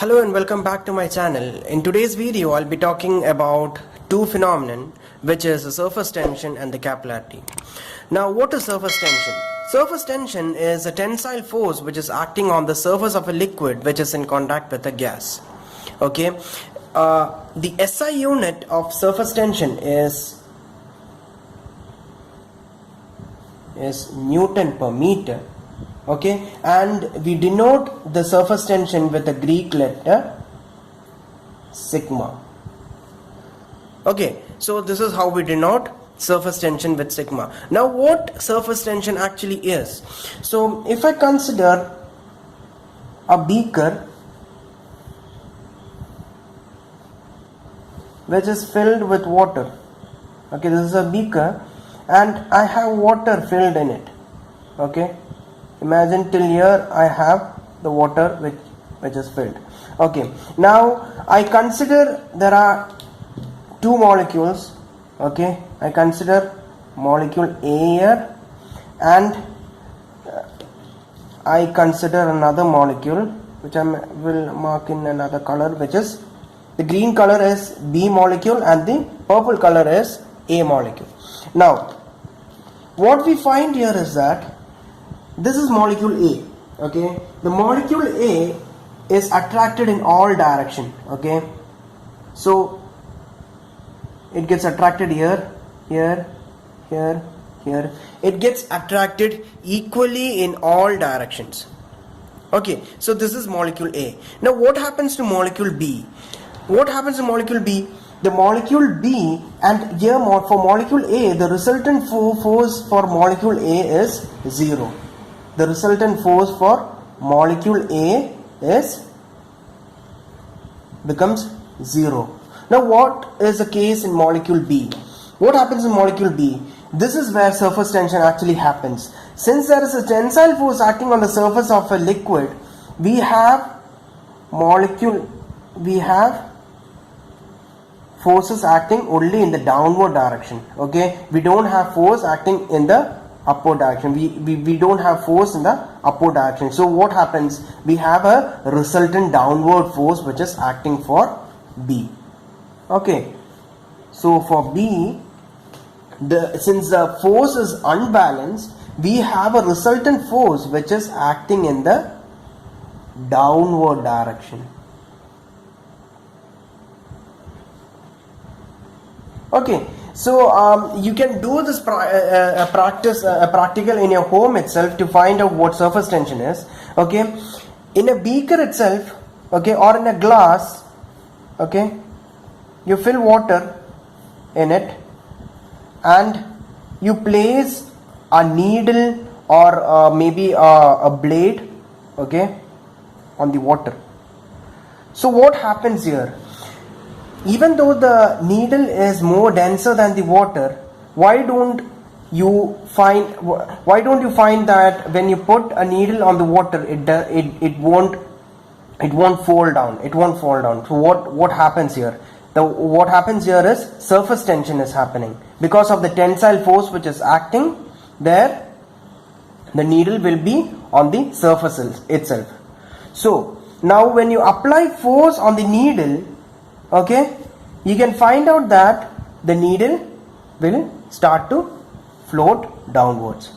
Hello and welcome back to my channel. In today's video I'll be talking about two phenomenon, which is the surface tension and the capillarity. Now what is surface tension? Surface tension is a tensile force which is acting on the surface of a liquid which is in contact with a gas. Okay, the SI unit of surface tension is Newton per meter. Okay, and we denote the surface tension with the Greek letter sigma. Okay, so this is how we denote surface tension with sigma. Now what surface tension actually is? So if I consider a beaker which is filled with water. Okay, this is a beaker and I have water filled in it. Okay, imagine till here I have the water which is filled. Okay, now I consider there are two molecules. Okay, I consider molecule A here and I consider another molecule which I will mark in another color, which is the green color is B molecule and the purple color is A molecule. Now what we find here is that this is molecule A. Okay, the molecule A is attracted in all direction. Okay, so it gets attracted here, here, here, here. It gets attracted equally in all directions. Okay, so this is molecule A. Now what happens to molecule B? What happens to molecule B? The molecule B, and here for molecule A, the resultant force for molecule A is 0. The resultant force for molecule A becomes 0. Now what is the case in molecule B? What happens in molecule B? This is where surface tension actually happens. Since there is a tensile force acting on the surface of a liquid, we have forces acting only in the downward direction. Okay, we don't have force acting in the upward direction. We don't have force in the upward direction. So what happens? We have a resultant downward force which is acting for B. Okay, so for B, since the force is unbalanced, we have a resultant force which is acting in the downward direction. Okay, so you can do this practical in your home itself to find out what surface tension is. Okay, in a beaker itself, okay, or in a glass, okay, you fill water in it and you place a needle or maybe a blade, okay, on the water. So what happens here? Even though the needle is more denser than the water, why don't you find that when you put a needle on the water, it won't fall down. It won't fall down. So what happens here? What happens here is surface tension is happening because of the tensile force which is acting there. The needle will be on the surface itself. So now when you apply force on the needle, okay, you can find out that the needle will start to float downwards.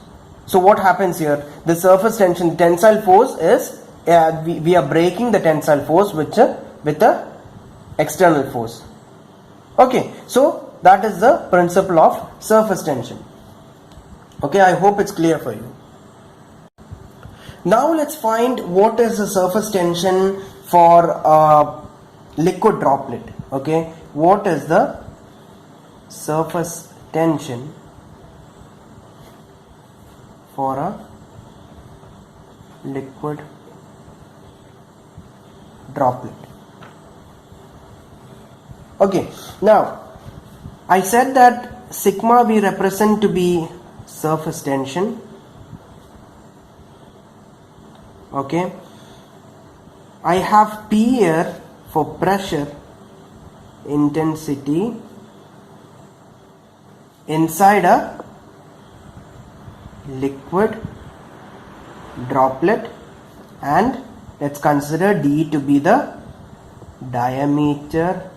So what happens here? The surface tension, tensile force is we are breaking the tensile force with the external force. Okay, so that is the principle of surface tension. Okay, I hope it's clear for you. Now let's find what is the surface tension for a liquid droplet. Okay, what is the surface tension for a liquid droplet? Okay, now I said that sigma we represent to be surface tension. Okay, I have P here for pressure, intensity inside a liquid droplet, and let's consider D to be the diameter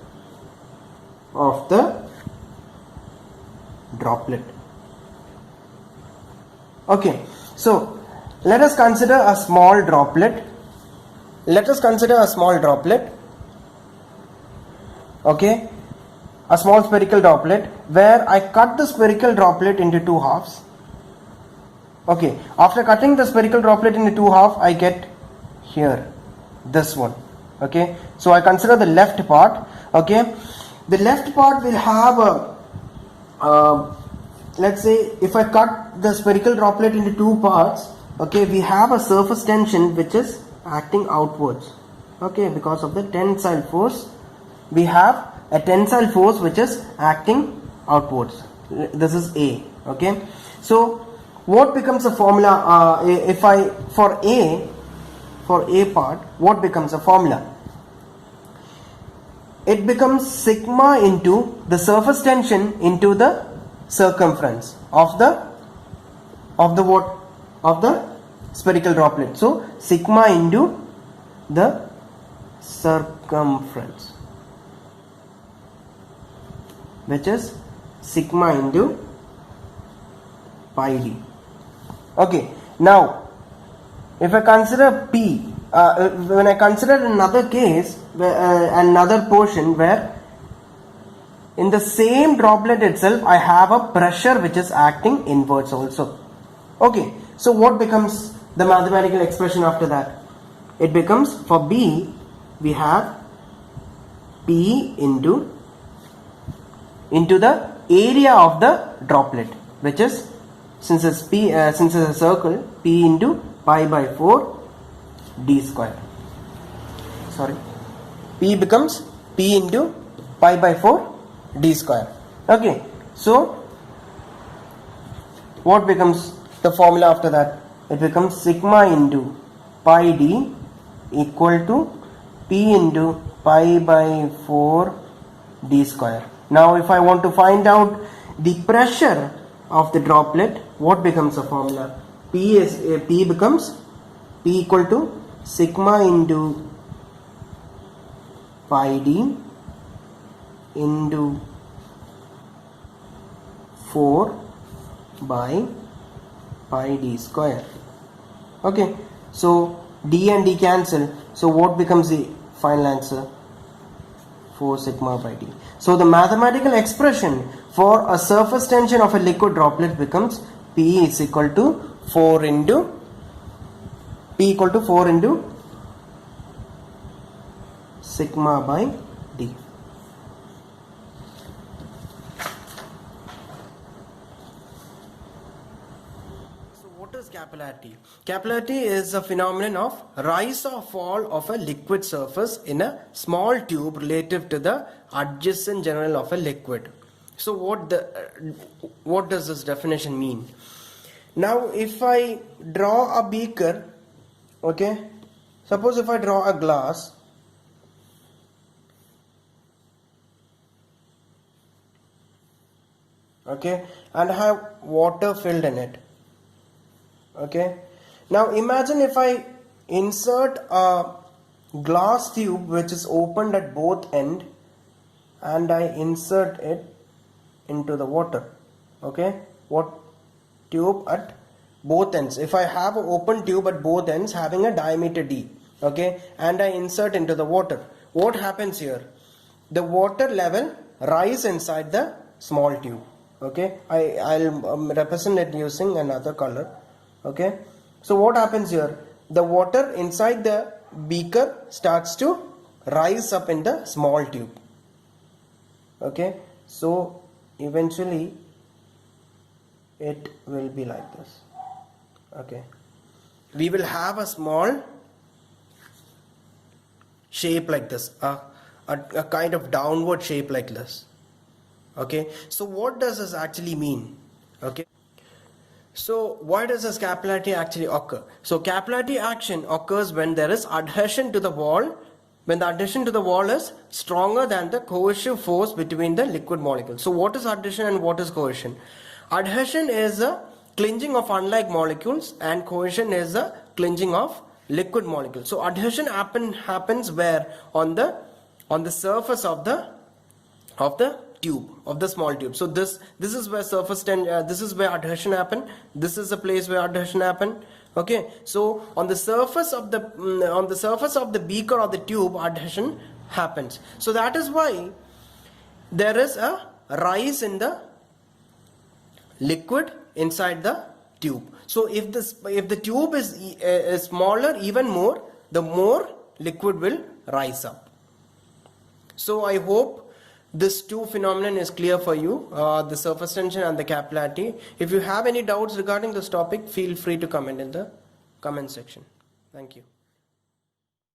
of the droplet. Okay, so let us consider a small droplet. Okay, a small spherical droplet where I cut the spherical droplet into two halves. Okay, after cutting the spherical droplet into two halves, I get here this one. Okay, so I consider the left part. Okay, the left part will have a let's say if I cut the spherical droplet into two parts, okay, we have a surface tension which is acting outwards. Okay, because of the tensile force, we have a tensile force which is acting outwards. This is A. Okay, so what becomes a formula if I for A part, what becomes a formula? It becomes sigma into the surface tension into the circumference of the spherical droplet. So sigma into the circumference, which is sigma into pi d. Okay, now if I consider P, when I consider another case, another portion where in the same droplet itself I have a pressure which is acting inwards also. Okay, so what becomes the mathematical expression after that? It becomes, for B, we have P into the area of the droplet, which is, since it's a circle, P into pi by 4 d square. Sorry, P becomes P into pi by 4 d square. Okay, so what becomes the formula after that? It becomes sigma into pi d equal to P into pi by 4 d square. Now if I want to find out the pressure of the droplet, what becomes the formula? P becomes P equal to sigma into pi d into 4 by pi d square. Okay, so d and d cancel, so what becomes the final answer? 4 sigma by d. So the mathematical expression for a surface tension of a liquid droplet becomes P is equal to 4 into sigma by d. What is capillarity? Capillarity is a phenomenon of rise or fall of a liquid surface in a small tube relative to the adjacent general of a liquid. So what does this definition mean? Now if I draw a beaker, okay, suppose if I draw a glass, okay, and I have water filled in it. Okay, now imagine if I insert a glass tube which is opened at both ends and I insert it into the water. Okay, what tube at both ends? If I have an open tube at both ends having a diameter d, okay, and I insert into the water, what happens here? The water level rise inside the small tube. Okay, I'll represent it using another color. Okay, so what happens here? The water inside the beaker starts to rise up in the small tube. Okay, so eventually it will be like this. Okay, we will have a small shape like this, a kind of downward shape like this. Okay, so what does this actually mean? Okay, so why does this capillarity actually occur? So capillarity action occurs when there is adhesion to the wall, when the adhesion to the wall is stronger than the coercive force between the liquid molecules. So what is adhesion and what is coercion? Adhesion is a clinging of unlike molecules and coercion is a clinging of liquid molecules. So adhesion happens where? On the on the surface of the tube, of the small tube. So this is where this is where adhesion happen. This is the place where adhesion happen. Okay, so on the surface of the beaker or the tube, adhesion happens. So that is why there is a rise in the liquid inside the tube. So if the tube is smaller, even more, the more liquid will rise up. So I hope this two phenomenon is clear for you, the surface tension and the capillarity. If you have any doubts regarding this topic, feel free to comment in the comment section. Thank you.